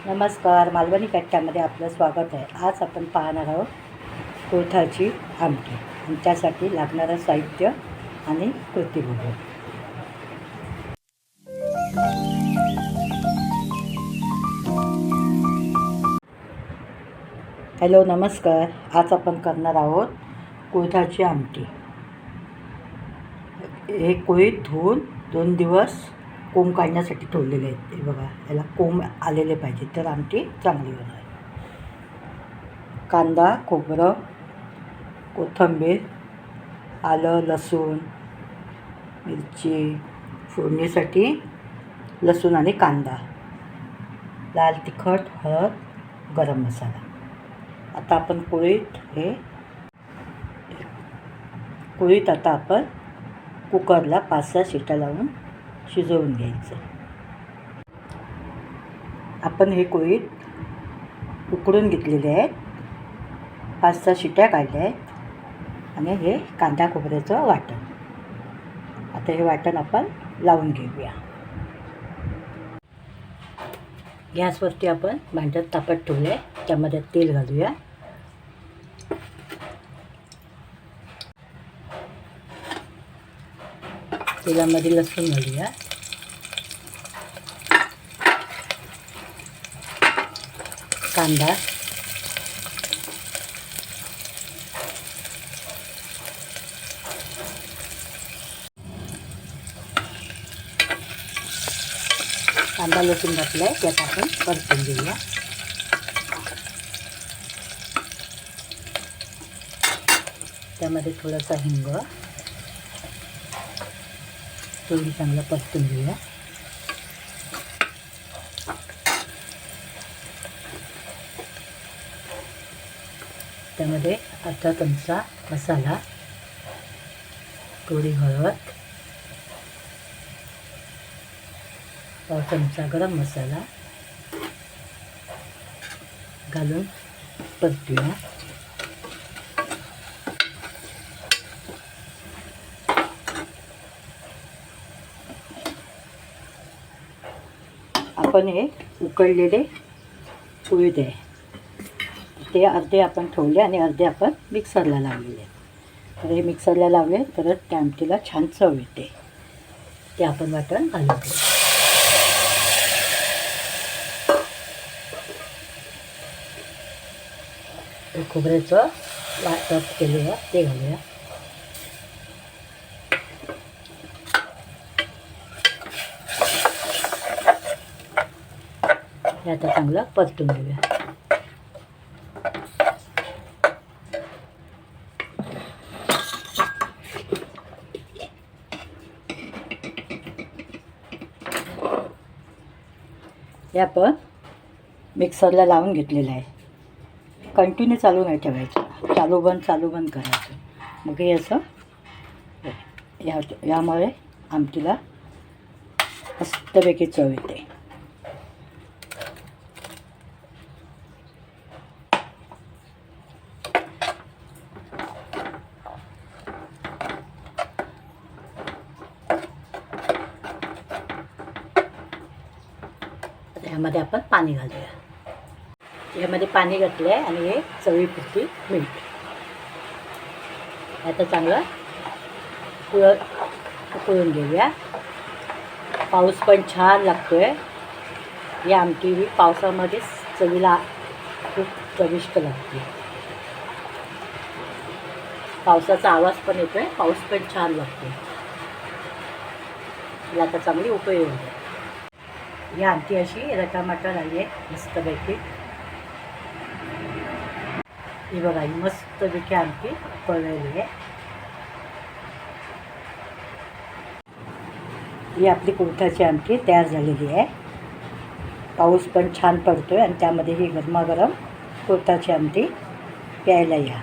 नमस्कार, मालवणी कट्ट्यामध्ये आपलं स्वागत आहे. आज आपण पाहणार आहोत कुळथाची आमटी आणि त्यासाठी लागणारं साहित्य आणि कृती बघू. हॅलो, नमस्कार. आज आपण करणार आहोत कुळथाची आमटी. हे कुळीत धुवून 2 दिवस कोंब काढण्यासाठी ठेवलेले आहेत. हे बघा, याला कोंब आलेले पाहिजे तर आमटी चांगली होणार. कांदा, खोबरं, कोथिंबीर, आलं, लसूण, मिरची, फोडणीसाठी लसूण आणि कांदा, लाल तिखट, हळद, गरम मसाला. आता आपण कुळीत आता आपण कुकरला 5-6 शिट्या लावून शिजवून घ्यायचं. आपण हे कुळीत उकडून घेतलेले आहेत, 5-6 शिट्या काढल्या आहेत आणि हे कांदा खोबऱ्याचं वाटण. आता हे वाटण आपण लावून घेऊया. गॅसवरती आपण भांड्यात तापत ठेवले, त्यामध्ये तेल घालूया. तेलामध्ये लसूण घालूया, कांदा, कांदा लसूण घातला आहे, त्यात आपण परतून घेऊया. त्यामध्ये थोडासा हिंग, थोडी चांगलं परतून घेऊया. त्यामध्ये अर्धा चमचा मसाला, थोडी हळद, पाव चमचा गरम मसाला घालून परतूया. आपण हे उकळलेले कुळीत आहे ते अर्धे आपण ठेवले आणि अर्धे आपण मिक्सरला लावलेले. तर हे मिक्सरला लावले तर त्या आमटीला छान चव येते. ते आपण वाटण घालून घेऊ. खोबऱ्याचं वाटप केलेलं ते घालूया. हे आता चांगलं परतून घेऊया. हे आपण मिक्सरला लावून घेतलेलं आहे. कंटिन्यू चालू नाही ठेवायचं, चालू बंद करायचं. मग हे असं यामुळे आमटीला मस्तपैकी चव येते. यामध्ये आपण पाणी घालूया. यामध्ये पाणी घातलं आहे आणि हे चवीपुरती मीठ. आता चांगलं उकळून घेऊया. पाऊस पण छान लागतो आहे. ही आमटी ही पावसामध्येच चवीला खूप चविष्ट लागते. पावसाचा आवाज पण येतो आहे, पाऊस पण छान लागतो. ही आता चांगली उकळी होऊ द्या. ही आमटी अशी रटामटा झाली आहे मस्तपैकी. ही बघा, ही मस्तपैकी आमटी उकळलेली आहे. ही आपली कुळथाची आमटी तयार झालेली आहे. पाऊस पण छान पडतो आहे आणि त्यामध्ये ही गरमागरम कुळथाची आमटी प्यायला या.